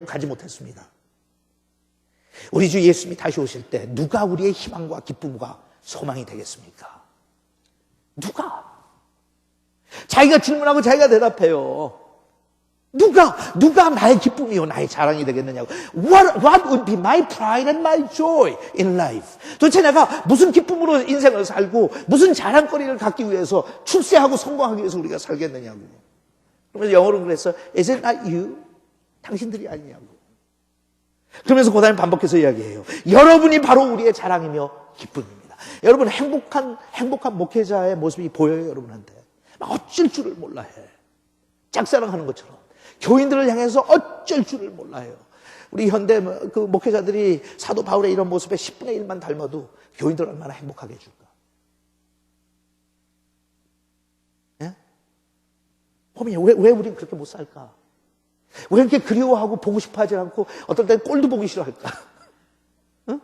가지 못했습니다. 우리 주 예수님이 다시 오실 때 누가 우리의 희망과 기쁨과 소망이 되겠습니까? 누가? 자기가 질문하고 자기가 대답해요. 누가 나의 기쁨이요 나의 자랑이 되겠느냐고. What would be my pride and my joy in life? 도대체 내가 무슨 기쁨으로 인생을 살고 무슨 자랑거리를 갖기 위해서 출세하고 성공하기 위해서 우리가 살겠느냐고. 그러면서 영어로 그랬어. Is it not you? 당신들이 아니냐고. 그러면서 그 다음에 반복해서 이야기해요. 여러분이 바로 우리의 자랑이며 기쁨입니다. 여러분 행복한 목회자의 모습이 보여요 여러분한테. 막 어쩔 줄을 몰라 해. 짝사랑하는 것처럼. 교인들을 향해서 어쩔 줄을 몰라요. 우리 현대 그 목회자들이 사도 바울의 이런 모습에 10분의 1만 닮아도 교인들 얼마나 행복하게 해줄까? 예? 보면 왜 우린 그렇게 못 살까? 왜 이렇게 그리워하고 보고 싶어 하지 않고 어떨 땐 꼴도 보기 싫어할까? 응?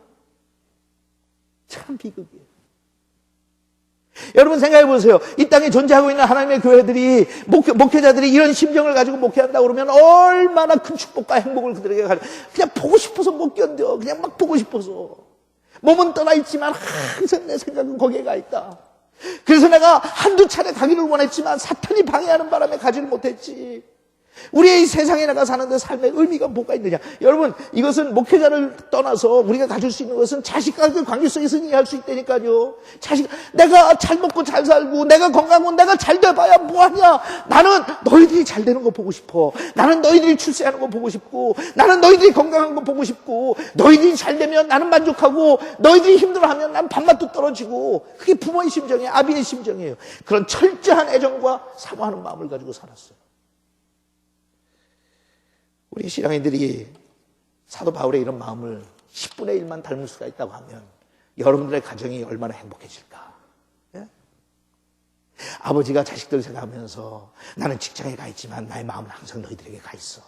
참 비극이에요. 여러분 생각해 보세요. 이 땅에 존재하고 있는 하나님의 교회들이 목회자들이 이런 심정을 가지고 목회한다고 그러면 얼마나 큰 축복과 행복을 그들에게 가져. 그냥 보고 싶어서 못 견뎌. 그냥 막 보고 싶어서. 몸은 떠나 있지만 항상 내 생각은 거기에 가 있다. 그래서 내가 한두 차례 가기를 원했지만 사탄이 방해하는 바람에 가지를 못했지. 우리의 이 세상에 나가 사는데 삶의 의미가 뭐가 있느냐. 여러분 이것은 목회자를 떠나서 우리가 가질 수 있는 것은 자식과의 관계 속에서 이해할 수 있다니까요. 내가 잘 먹고 잘 살고 내가 건강하고 내가 잘 돼봐야 뭐하냐. 나는 너희들이 잘 되는 거 보고 싶어. 나는 너희들이 출세하는 거 보고 싶고 나는 너희들이 건강한 거 보고 싶고 너희들이 잘 되면 나는 만족하고 너희들이 힘들어하면 난 밥맛도 떨어지고. 그게 부모의 심정이에요. 아비의 심정이에요. 그런 철저한 애정과 사모하는 마음을 가지고 살았어요. 우리 신앙인들이 사도 바울의 이런 마음을 10분의 1만 닮을 수가 있다고 하면 여러분들의 가정이 얼마나 행복해질까? 예? 아버지가 자식들 생각하면서 나는 직장에 가 있지만 나의 마음은 항상 너희들에게 가 있어.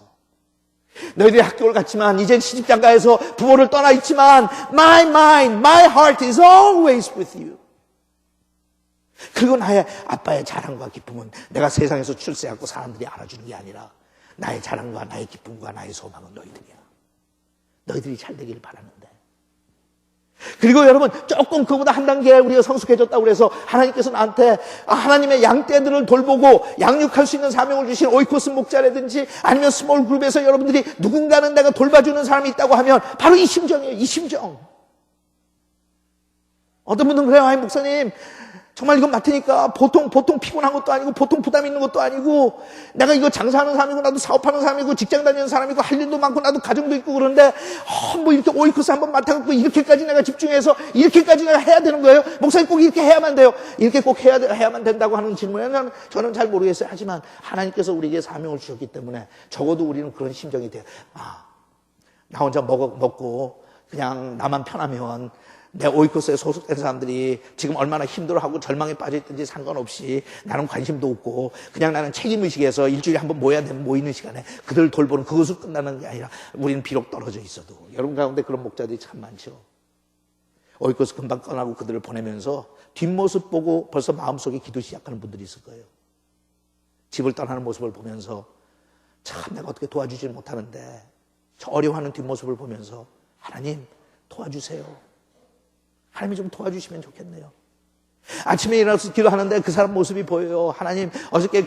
너희들이 학교를 갔지만 이젠 시집장가에서 부모를 떠나 있지만 my mind, my heart is always with you. 그리고 나의 아빠의 자랑과 기쁨은 내가 세상에서 출세하고 사람들이 알아주는 게 아니라 나의 자랑과 나의 기쁨과 나의 소망은 너희들이야. 너희들이 잘 되기를 바라는데. 그리고 여러분 조금 그보다 한 단계 우리가 성숙해졌다고 그래서 하나님께서 나한테 하나님의 양떼들을 돌보고 양육할 수 있는 사명을 주신 오이코스 목자라든지 아니면 스몰 그룹에서 여러분들이 누군가는 내가 돌봐주는 사람이 있다고 하면 바로 이 심정이에요. 이 심정. 어떤 분들은 그래요. 아니 목사님 정말 이거 맡으니까 보통 피곤한 것도 아니고 보통 부담 있는 것도 아니고 내가 이거 장사하는 사람이고 나도 사업하는 사람이고 직장 다니는 사람이고 할 일도 많고 나도 가정도 있고 그런데 뭐 이렇게 오이코스 한번 맡아갖고 이렇게까지 내가 집중해서 이렇게까지 내가 해야 되는 거예요? 목사님 꼭 이렇게 해야만 돼요? 이렇게 꼭 해야만 된다고 하는 질문에는 저는 잘 모르겠어요. 하지만 하나님께서 우리에게 사명을 주셨기 때문에 적어도 우리는 그런 심정이 돼요. 나 혼자 먹고 그냥 나만 편하면 내 오이코스에 소속된 사람들이 지금 얼마나 힘들어하고 절망에 빠져있든지 상관없이 나는 관심도 없고 그냥 나는 책임의식에서 일주일에 한번 모여야 되면 모이는 시간에 그들을 돌보는 그것으로 끝나는 게 아니라 우리는 비록 떨어져 있어도 여러분 가운데 그런 목자들이 참 많죠. 오이코스 금방 떠나고 그들을 보내면서 뒷모습 보고 벌써 마음속에 기도 시작하는 분들이 있을 거예요. 집을 떠나는 모습을 보면서 참 내가 어떻게 도와주지 못하는데 저 어려워하는 뒷모습을 보면서 하나님 도와주세요. 하나님이 좀 도와주시면 좋겠네요. 아침에 일어나서 기도하는데 그 사람 모습이 보여요. 하나님 어저께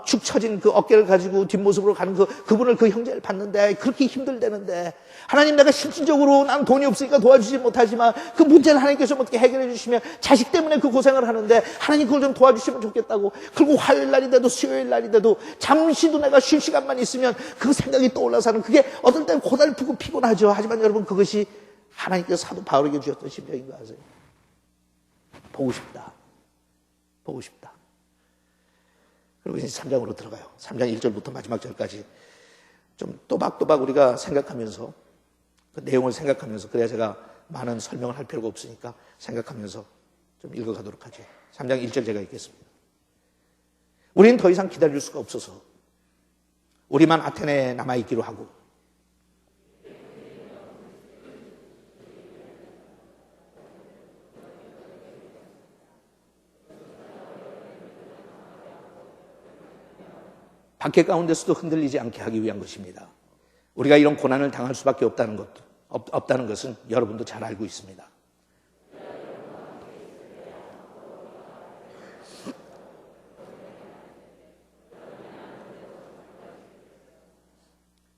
축 처진 그 어깨를 가지고 뒷모습으로 가는 그분을 그 형제를 봤는데 그렇게 힘들대는데 하나님 내가 실질적으로 난 돈이 없으니까 도와주지 못하지만 그 문제는 하나님께서 어떻게 해결해 주시면 자식 때문에 그 고생을 하는데 하나님 그걸 좀 도와주시면 좋겠다고. 그리고 화요일 날이 돼도 수요일 날이 돼도 잠시도 내가 쉴 시간만 있으면 그 생각이 떠올라서 하는 그게 어떨 때는 고달프고 피곤하죠. 하지만 여러분 그것이 하나님께서 사도 바울에게 주셨던 심정인 거 아세요? 보고 싶다. 보고 싶다. 그리고 이제 3장으로 들어가요. 3장 1절부터 마지막 절까지 좀 또박또박 우리가 생각하면서 그 내용을 생각하면서 그래야 제가 많은 설명을 할 필요가 없으니까 생각하면서 좀 읽어가도록 하죠. 3장 1절 제가 읽겠습니다. 우리는 더 이상 기다릴 수가 없어서 우리만 아테네에 남아있기로 하고 박해 가운데서도 흔들리지 않게 하기 위한 것입니다. 우리가 이런 고난을 당할 수밖에 없다는 것은 여러분도 잘 알고 있습니다.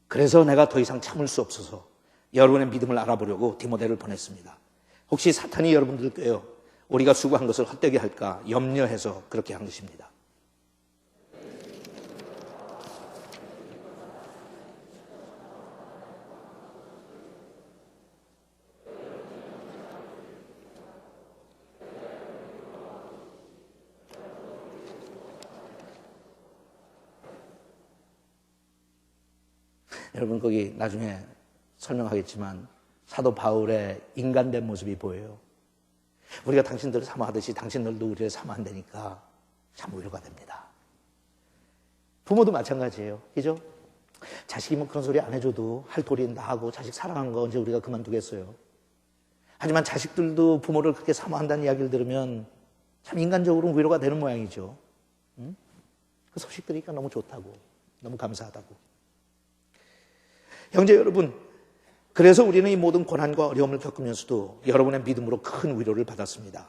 그래서 내가 더 이상 참을 수 없어서 여러분의 믿음을 알아보려고 디모데를 보냈습니다. 혹시 사탄이 여러분들께요, 우리가 수고한 것을 헛되게 할까 염려해서 그렇게 한 것입니다. 여러분, 거기 나중에 설명하겠지만 사도 바울의 인간된 모습이 보여요. 우리가 당신들을 사모하듯이 당신들도 우리를 사모한다니까 참 위로가 됩니다. 부모도 마찬가지예요. 그죠? 자식이 뭐 그런 소리 안 해줘도 할 도리는 다 하고 자식 사랑하는 거 언제 우리가 그만두겠어요. 하지만 자식들도 부모를 그렇게 사모한다는 이야기를 들으면 참 인간적으로 위로가 되는 모양이죠. 응? 그 소식 들으니까 너무 좋다고, 너무 감사하다고. 형제 여러분, 그래서 우리는 이 모든 고난과 어려움을 겪으면서도 여러분의 믿음으로 큰 위로를 받았습니다.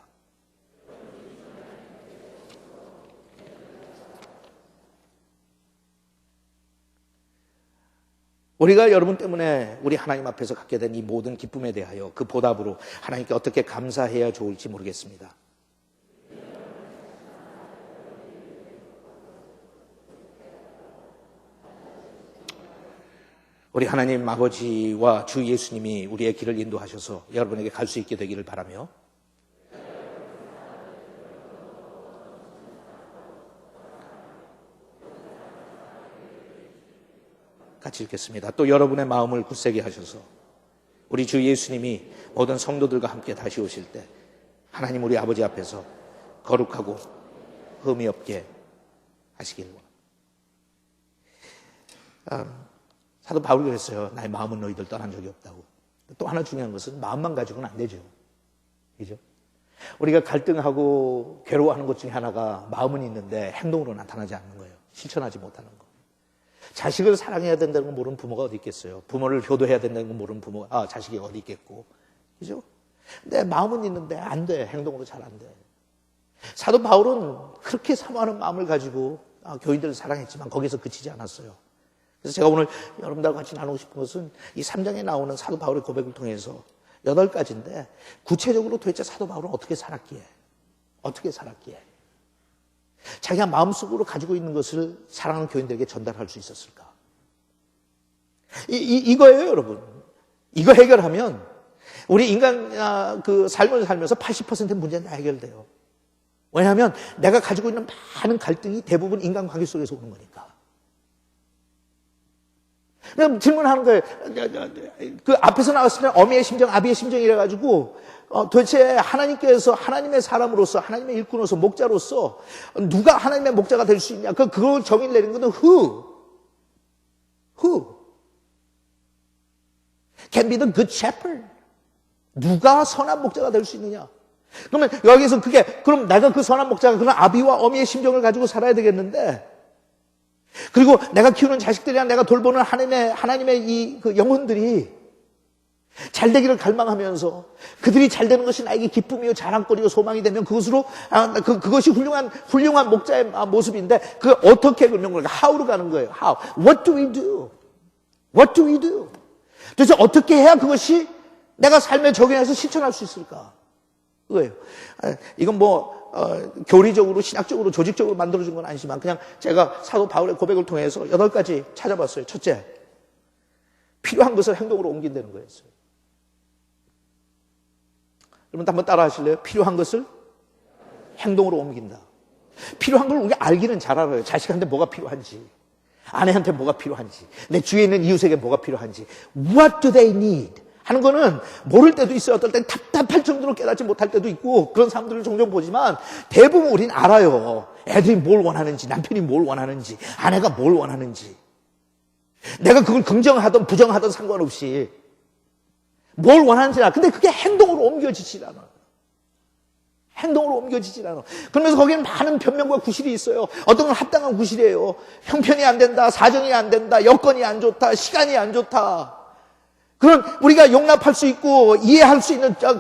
우리가 여러분 때문에 우리 하나님 앞에서 갖게 된 이 모든 기쁨에 대하여 그 보답으로 하나님께 어떻게 감사해야 좋을지 모르겠습니다. 우리 하나님 아버지와 주 예수님이 우리의 길을 인도하셔서 여러분에게 갈 수 있게 되기를 바라며, 같이 읽겠습니다. 또 여러분의 마음을 굳세게 하셔서 우리 주 예수님이 모든 성도들과 함께 다시 오실 때 하나님 우리 아버지 앞에서 거룩하고 흠이 없게 하시길 원합니다. 사도 바울이 그랬어요. 나의 마음은 너희들 떠난 적이 없다고. 또 하나 중요한 것은 마음만 가지고는 안 되죠. 그죠? 우리가 갈등하고 괴로워하는 것 중에 하나가 마음은 있는데 행동으로 나타나지 않는 거예요. 실천하지 못하는 거. 자식을 사랑해야 된다는 건 모르는 부모가 어디 있겠어요. 부모를 효도해야 된다는 건 모르는 부모가 자식이 어디 있겠고. 그죠? 근데 마음은 있는데 안 돼. 행동으로 잘 안 돼. 사도 바울은 그렇게 사모하는 마음을 가지고 교인들을 사랑했지만 거기서 그치지 않았어요. 그래서 제가 오늘 여러분들과 같이 나누고 싶은 것은 이 3장에 나오는 사도 바울의 고백을 통해서 8가지인데 구체적으로 도대체 사도 바울은 어떻게 살았기에 자기가 마음속으로 가지고 있는 것을 사랑하는 교인들에게 전달할 수 있었을까? 이거예요, 여러분. 이거 해결하면 우리 인간 그 삶을 살면서 80%의 문제는 다 해결돼요. 왜냐하면 내가 가지고 있는 많은 갈등이 대부분 인간관계 속에서 오는 거니까. 그럼 질문하는 거예요. 그 앞에서 나왔을 때 어미의 심정, 아비의 심정이라 가지고 도대체 하나님께서 하나님의 사람으로서, 하나님의 일꾼으로서, 목자로서 누가 하나님의 목자가 될 수 있냐? 그걸 정의를 내린 것은 who can be the good shepherd? 누가 선한 목자가 될 수 있느냐? 그러면 여기서 그럼 내가 그 선한 목자가 그런 아비와 어미의 심정을 가지고 살아야 되겠는데, 그리고 내가 키우는 자식들이나 내가 돌보는 하나님의 그 영혼들이 잘 되기를 갈망하면서 그들이 잘 되는 것이 나에게 기쁨이요 자랑거리요 소망이 되면 그것으로 그것이 훌륭한 목자의 모습인데 어떻게 그러는 거예요? How로 가는 거예요. How? What do we do? What do we do? 도대체 어떻게 해야 그것이 내가 삶에 적용해서 실천할 수 있을까? 그거예요. 이건 교리적으로, 신학적으로, 조직적으로 만들어준 건 아니지만 그냥 제가 사도 바울의 고백을 통해서 8가지 찾아봤어요. 첫째, 필요한 것을 행동으로 옮긴다는 거였어요. 여러분 한번 따라 하실래요? 필요한 것을 행동으로 옮긴다. 필요한 걸 우리가 알기는 잘 알아요. 자식한테 뭐가 필요한지, 아내한테 뭐가 필요한지, 내 주위에 있는 이웃에게 뭐가 필요한지. What do they need? 하는 거는 모를 때도 있어요. 어떨 땐 답답할 정도로 깨닫지 못할 때도 있고 그런 사람들을 종종 보지만 대부분 우린 알아요. 애들이 뭘 원하는지, 남편이 뭘 원하는지, 아내가 뭘 원하는지. 내가 그걸 긍정하든 부정하든 상관없이 뭘 원하는지 알아. 근데 그게 행동으로 옮겨지질 않아요. 행동으로 옮겨지질 않아. 그러면서 거기는 많은 변명과 구실이 있어요. 어떤 건 합당한 구실이에요. 형편이 안 된다, 사정이 안 된다, 여건이 안 좋다, 시간이 안 좋다. 그런 우리가 용납할 수 있고 이해할 수 있는